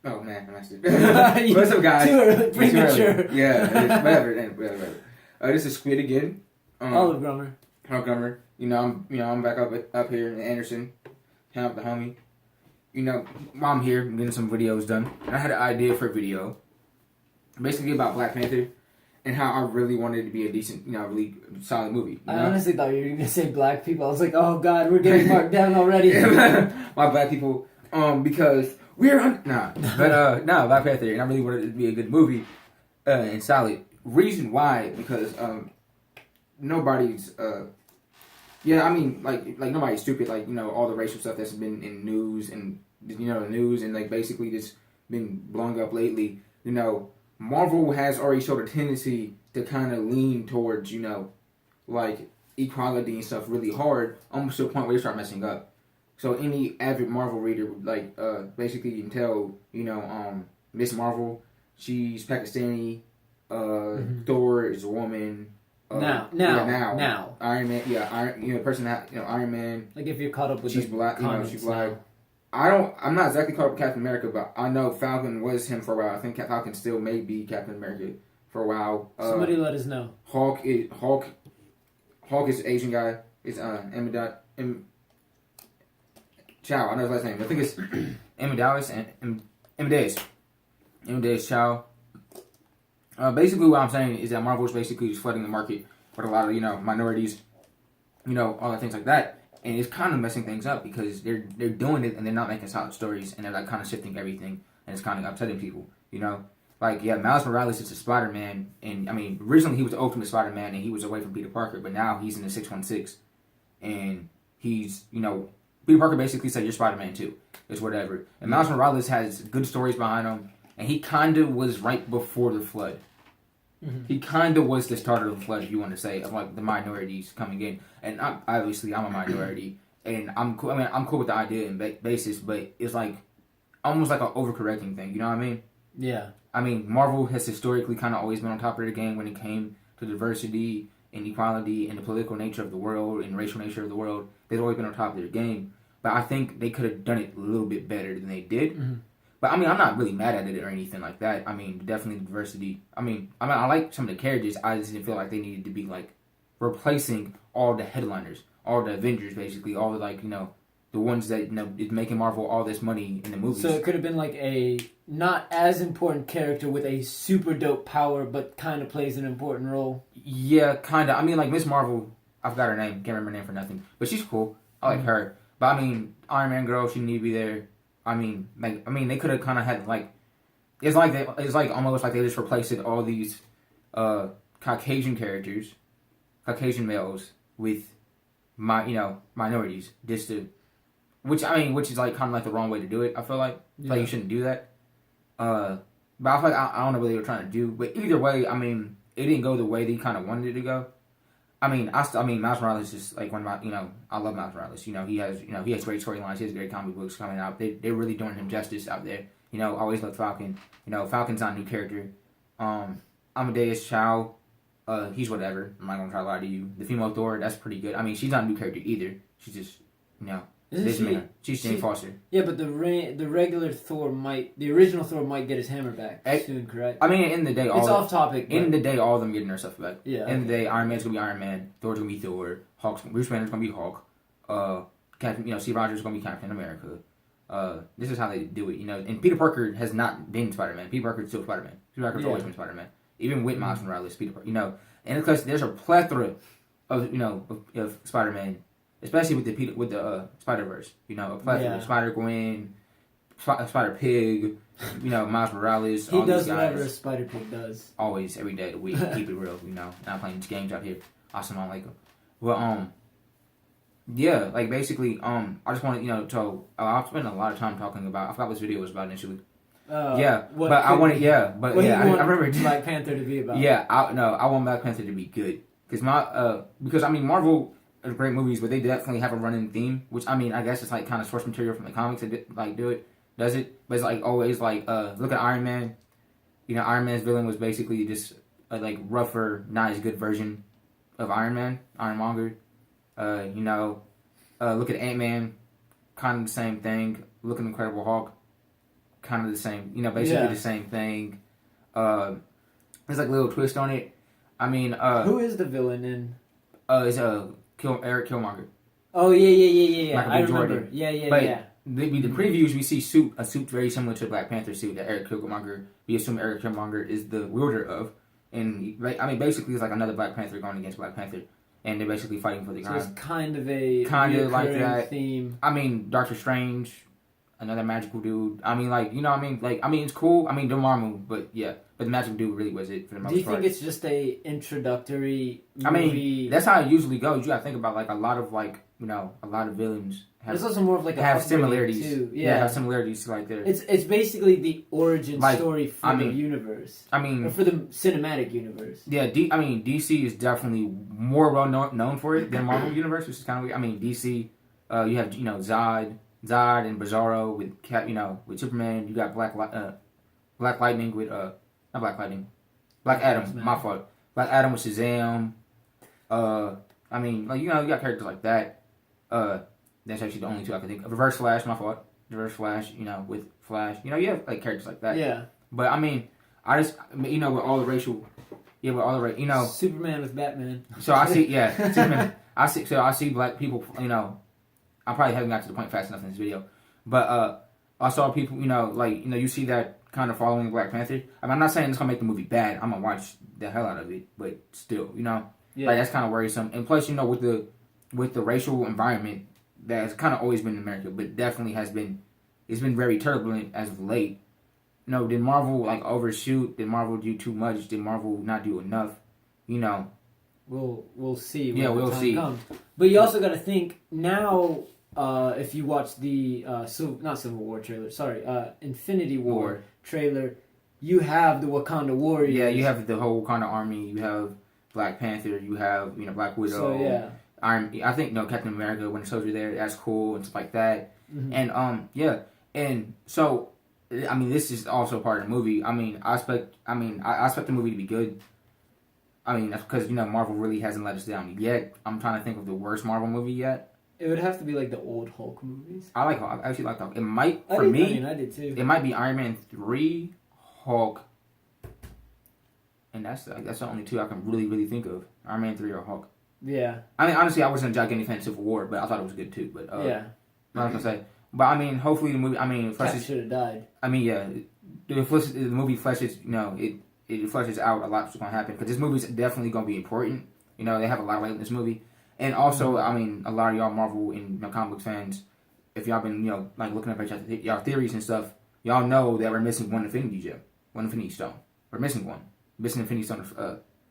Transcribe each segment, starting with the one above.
Oh man, I'm actually. What's up, guys? Too early, premature. Yeah, whatever. This is Squid again. OliveGrummer. OliveGrummer. I'm back up here in Anderson, hanging out with the homie. While I'm here, I'm getting some videos done, and I had an idea for a video, basically about Black Panther, and how I really wanted it to be a decent, really solid movie. I honestly thought you were gonna say black people. I was like, oh god, we're getting marked down already. My black people, because we're Black Panther, and I really wanted it to be a good movie, and solid. Reason why, because nobody's nobody's stupid, all the racial stuff that's been in news and the news and basically just been blowing up lately. Marvel has already showed a tendency to kind of lean towards equality and stuff really hard, almost to a point where they start messing up. So any avid Marvel reader would basically you can tell, Miss Marvel, she's Pakistani, Thor is a woman. Now. Iron Man, person that Iron Man. Like if you're caught up with, she's black. She's black. Now. I'm not exactly caught up with Captain America, but I know Falcon was him for a while. I think Falcon still may be Captain America for a while. Somebody let us know. Hulk is the Asian guy. It's Chow. I know his last name. I think it's Amadeus Chow. Basically, what I'm saying is that Marvel is basically just flooding the market with a lot of minorities, all the things like that, and it's kind of messing things up because they're doing it and they're not making solid stories and they're kind of shifting everything and it's kind of upsetting people, Miles Morales is a Spider-Man, and originally he was the Ultimate Spider-Man and he was away from Peter Parker, but now he's in the 616, and he's Peter Parker basically said you're Spider-Man too. It's whatever, and Miles Morales has good stories behind him. And he kind of was right before the flood. Mm-hmm. He kind of was the start of the flood, if you want to say, of the minorities coming in. And I'm a minority, and I'm cool. I'm cool with the idea and basis, but it's almost like an overcorrecting thing. You know what I mean? Yeah. Marvel has historically kind of always been on top of the game when it came to diversity and equality and the political nature of the world and racial nature of the world. They've always been on top of their game, but I think they could have done it a little bit better than they did. Mm-hmm. But I'm not really mad at it or anything like that. Definitely diversity. I like some of the characters. I just didn't feel like they needed to be replacing all the headliners, all the Avengers, basically, all the the ones that is making Marvel all this money in the movies. So it could have been a not as important character with a super dope power, but kind of plays an important role. Yeah, kind of. Miss Marvel. I forgot her name. Can't remember her name for nothing. But she's cool. I like her. But Iron Man girl, she need to be there. They could have kind of had it's almost like they just replaced all these Caucasian characters, Caucasian males with minorities, just to which is kind of the wrong way to do it. I feel like you shouldn't do that. But I feel like I don't know what they were trying to do. But either way, it didn't go the way they kind of wanted it to go. Miles Morales is one of my, I love Miles Morales. He has great storylines. He has great comic books coming out. They're really doing him justice out there. I always love Falcon. Falcon's not a new character. Amadeus Chow, he's whatever. I'm not gonna try to lie to you. The female Thor, that's pretty good. She's not a new character either. She's just, she's Jane Foster. Yeah, but the regular Thor the original Thor might get his hammer back soon, correct? In the day, it's off topic. In the day, all of them getting their stuff back. Yeah. In the day, Iron Man's gonna be Iron Man. Thor's gonna be Thor. Bruce Banner's gonna be Hulk. Captain, Steve Rogers is gonna be Captain America. This is how they do it, And Peter Parker has not been Spider-Man. Peter Parker's still Spider-Man. Peter Parker's always been Spider-Man. Even with Miles Morales, Peter Parker, And of course, there's a plethora of Spider-Man. Especially with the Spider-Verse, a plethora of Spider-Gwen, Spider-Pig, Miles Morales. He does whatever a Spider-Pig does. Always, every day of the week, keep it real, not playing these games out here. Awesome, I like them. Well, basically, I just want to, I've spent a lot of time talking about, I forgot what this video was about initially. I remember Black Panther to be about. Yeah, I want Black Panther to be good. Because Marvel, great movies, but they definitely have a running theme, which I guess it's kind of source material from the comics that does it. But it's always look at Iron Man. Iron Man's villain was basically just a rougher, not as good version of Iron Man, Ironmonger. Look at Ant-Man, kind of the same thing. Look at Incredible Hulk. kind of the same. You know, basically the same thing. There's like a little twist on it. I mean, who is the villain in? It's Eric Killmonger. Oh yeah. Michael I B. Jordan. remember. Yeah. But the previews we see a suit very similar to the Black Panther suit that Eric Killmonger. We assume Eric Killmonger is the wielder of, and I mean basically it's like another Black Panther going against Black Panther, and they're basically fighting for the crown. So it's kind of like that theme. I mean, Doctor Strange, another magical dude. I mean, like, you know what I mean? Like, I mean, it's cool. I mean, Dormammu, but yeah. But the magical dude really was it for the most part. Do you think it's just a introductory movie? I mean, that's how it usually goes. You gotta think about, like, a lot of villains there's also more of like have similarities. Too. Yeah, have similarities to, like, their... It's basically the origin story for the universe. I mean... Or for the cinematic universe. Yeah, DC is definitely more well known for it than Marvel Universe, which is kind of weird. I mean, DC, you have, Zod and Bizarro with with Superman. You got Black Lightning with not Black Lightning, Black Adam. My fault. Black Adam with Shazam. I mean, like, you got characters like that. That's actually the only two I can think of. Reverse Flash. My fault. Reverse Flash. With Flash. You have like characters like that. Yeah. But I mean, with all the racial. Yeah, with all the Superman with Batman. So I see. Yeah, Superman. I see black people. I probably haven't got to the point fast enough in this video, but I saw people, you see that kind of following Black Panther. I mean, I'm not saying it's gonna make the movie bad. I'm gonna watch the hell out of it, but still, like that's kind of worrisome. And plus, with the racial environment that's kind of always been in America, but definitely it's been very turbulent as of late. Did Marvel overshoot? Did Marvel do too much? Did Marvel not do enough? We'll see. Yeah, we'll see. Comes. But you also got to think now. If you watch the not Civil War trailer, sorry, Infinity War trailer, you have the Wakanda Warriors. Yeah, you have the whole Wakanda army. You have Black Panther. You have Black Widow. So yeah, I think Captain America, Winter Soldier there. That's cool and stuff like that. Mm-hmm. And and so I mean this is also part of the movie. I expect the movie to be good. I mean that's because Marvel really hasn't let us down yet. I'm trying to think of the worst Marvel movie yet. It would have to be like the old Hulk movies. I actually like Hulk. It might I did too. It might be Iron Man 3, Hulk, and that's the only two I can really think of. Iron Man 3 or Hulk. Yeah. I mean, honestly, I wasn't a gigantic fan of Civil War, but I thought it was good too. But yeah. I was gonna say, but I mean, hopefully the movie. I mean, Cap should have died. I mean, yeah, the movie fleshes. It fleshes out a lot what's gonna happen because this movie's definitely gonna be important. They have a lot of weight in this movie. And also, I mean, a lot of y'all Marvel and comic book fans, if y'all been, looking up at y'all theories and stuff, y'all know that we're missing one Infinity Gem, one Infinity Stone. We're missing one. Missing Infinity Stone.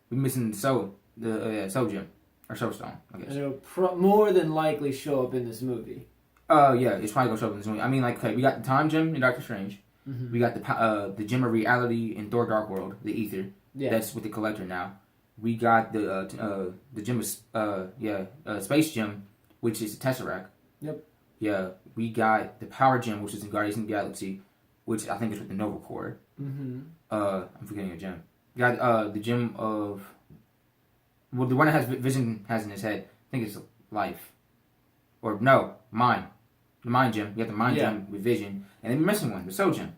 We're missing Soul Gem or Soul Stone, I guess. And it'll more than likely show up in this movie. Yeah, it's probably gonna show up in this movie. I mean, okay, we got the Time Gem in Doctor Strange. Mm-hmm. We got the Gem of Reality in Thor: Dark World, the Ether. Yeah. That's with the Collector now. We got the Gem of Space Gem, which is the Tesseract. Yep. Yeah, we got the Power Gem, which is in Guardians of the Galaxy, which I think is with the Nova Corps. Mm-hmm. I'm forgetting a gem. We got the Gem of the one that has Vision has in his head. I think it's Life, or no, Mind. The Mind Gem. We got the Mind Gem with Vision, and then we're missing one, the Soul Gem.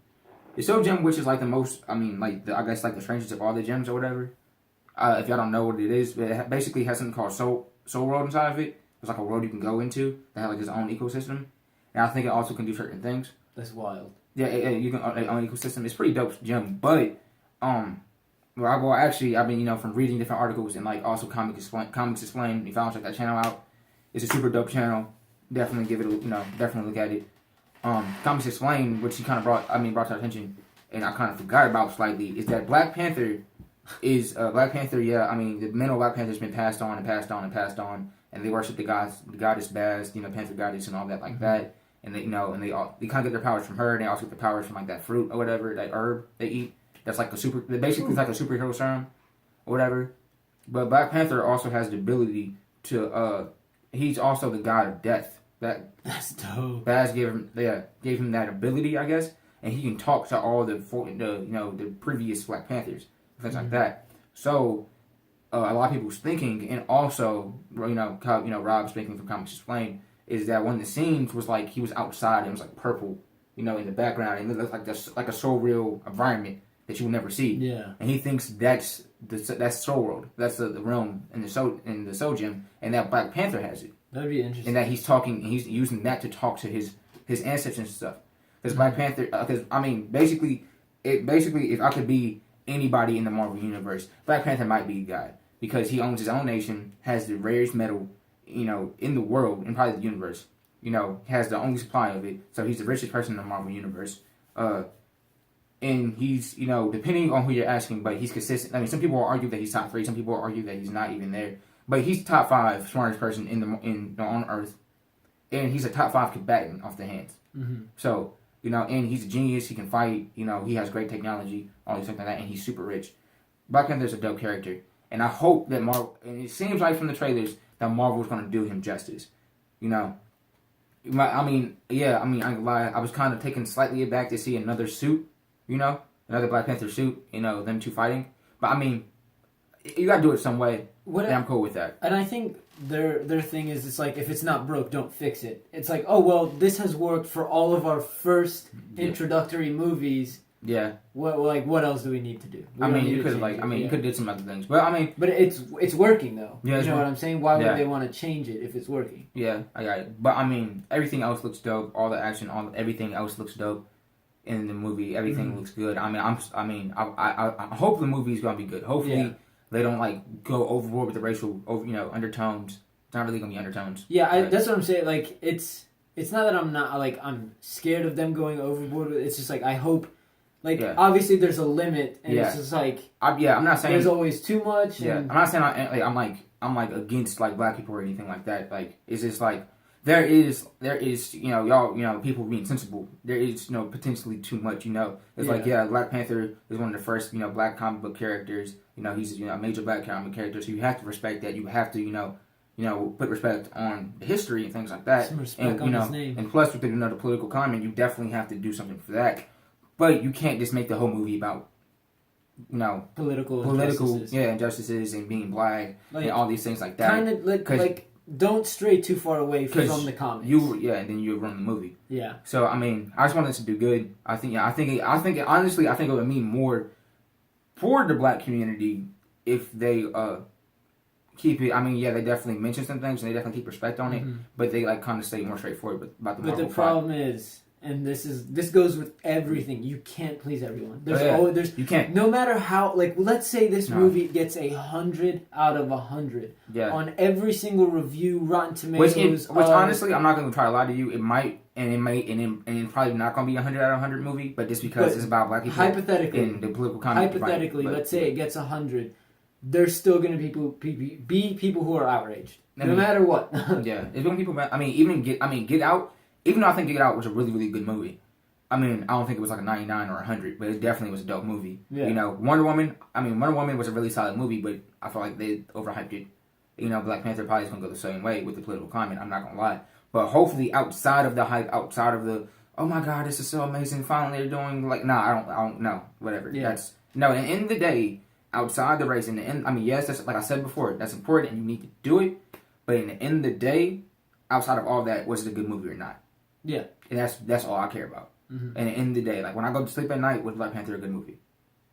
The Soul Gem, which is like the most, I guess the strangest of all the gems or whatever. If y'all don't know what it is, it basically has something called Soul World inside of it. It's like a world you can go into that has like its own ecosystem, and I think it also can do certain things. That's wild. Yeah, you can own ecosystem. It's pretty dope gem, but actually, I've been from reading different articles and like also Comics Explained. If I don't check that channel out, it's a super dope channel. Definitely give it definitely look at it. Comics Explained, which he kind of brought to our attention, and I kind of forgot about slightly, is that Black Panther. Yeah. I mean, the mental Black Panther's been passed on, and they worship the goddess Baz, Panther goddess and all that like that. And they kind of get their powers from her, and they also get their powers from like that fruit or whatever, that herb they eat. That's like basically it's like a superhero serum or whatever. But Black Panther also has the ability to, he's also the god of death. That's dope. Baz gave him that ability, I guess, and he can talk to all the previous Black Panthers. Things like that. So, a lot of people's thinking, and also, Rob speaking from Comics Explained, is that one of the scenes was like he was outside and it was like purple, in the background, and it looks like a surreal environment that you will never see. Yeah. And he thinks that's Soul World. That's the realm in the Soul Gem, and that Black Panther has it. That'd be interesting. And that he's using that to talk to his ancestors and stuff. Because Black Panther, basically, if I could be anybody in the Marvel universe, Black Panther might be the guy, because he owns his own nation, has the rarest metal, in the world and probably the universe. Has the only supply of it, so he's the richest person in the Marvel universe. And he's, depending on who you're asking, but he's consistent. I mean, some people will argue that he's top 3. Some people will argue that he's not even there. But he's top 5 smartest person on Earth, and he's a top 5 combatant off the hands. Mm-hmm. So and he's a genius. He can fight. He has great technology, all these things like that, and he's super rich. Black Panther's a dope character, and I hope that Marvel. And it seems like from the trailers that Marvel's going to do him justice. I ain't gonna lie. I was kind of taken slightly aback to see another suit. Another Black Panther suit. Them two fighting. But you gotta do it some way. And I'm cool with that. And I think their thing is, it's like, if it's not broke, don't fix it. It's like, oh well, this has worked for all of our first introductory movies. Yeah. What else do we need to do? You could you could do some other things, but But it's working though. Yeah, you know what I'm saying? Why would they want to change it if it's working? Yeah, I got it. But everything else looks dope. All the action, everything else looks dope in the movie. Everything looks good. I hope the movie's gonna be good. Hopefully they don't go overboard with the racial undertones. It's not really gonna be undertones. Yeah, that's what I'm saying. Like, it's not that I'm scared of them going overboard. It's just I hope. Obviously, there's a limit, and it's just I'm not saying there's always too much. Yeah, I'm not saying I'm against black people or anything like that. It's just there is y'all people being sensible. There is potentially too much. It's Black Panther is one of the first black comic book characters. He's a major black comic character, so you have to respect that. You have to put respect on history and things like that. Some respect on his name. And plus with the political climate, you definitely have to do something for that. But you can't just make the whole movie about, political injustices and being black and all these things like that. Kind of don't stray too far away from the comics. And then you run the movie. Yeah. So I just want this to do good. Honestly, it would mean more for the black community if they keep it. They definitely mention some things and they definitely keep respect on it, but they kind of stay more straightforward about the Marvel. But the problem is. And this goes with everything. You can't please everyone. You can't. No matter how, let's say this movie gets 100 out of 100 on every single review, Rotten Tomatoes. Which honestly, I'm not going to try to lie to you. It might, and it's probably not going to be 100 out of 100 movie. But just because it's about black people, hypothetically, in the political climate, let's say it gets 100, there's still going to be people who are outraged, no matter what. Yeah, it's going to be people. Get Out. Even though I think Get Out was a really, really good movie. I don't think it was a 99 or 100, but it definitely was a dope movie. Yeah. Wonder Woman was a really solid movie, but I feel like they overhyped it. Black Panther probably is going to go the same way with the political climate, I'm not going to lie. But hopefully outside of the hype, outside of the, oh my god, this is so amazing, finally they're doing, I don't know, whatever. Yeah. At the end of the day, outside the race, yes, that's, like I said before, that's important and you need to do it, but in the end of the day, outside of all that, was it a good movie or not? Yeah. And that's all I care about. Mm-hmm. And at the end of the day, when I go to sleep at night, was Black Panther a good movie?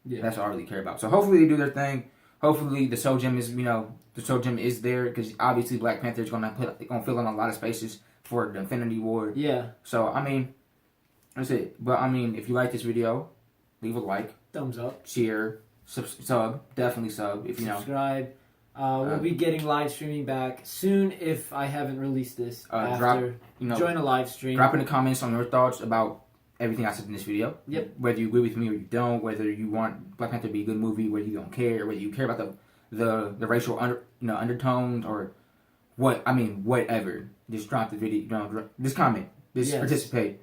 Yeah. That's all I really care about. So hopefully they do their thing. Hopefully the Soul Gem is there, because obviously Black Panther is gonna fill in a lot of spaces for the Infinity War. Yeah. So that's it. But if you like this video, leave a like, thumbs up, share, sub, definitely sub if subscribe. We'll be getting live streaming back soon if I haven't released this. Join a live stream. Drop in the comments on your thoughts about everything I said in this video. Yep. Whether you agree with me or you don't, whether you want Black Panther to be a good movie, whether you don't care, whether you care about the racial undertones or whatever. Just drop the video. Just comment. Just participate.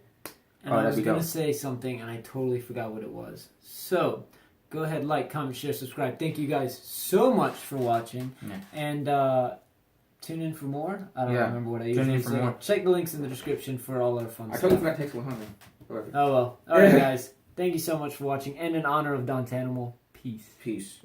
And I was going to say something and I totally forgot what it was. So, go ahead, like, comment, share, subscribe. Thank you guys so much for watching. Yeah. And tune in for more. I don't remember what I usually say. More. Check the links in the description for all our fun stuff. I totally forgot to take 100. Oh well. Alright guys. Thank you so much for watching. And in honor of Don Tanimal, peace. Peace.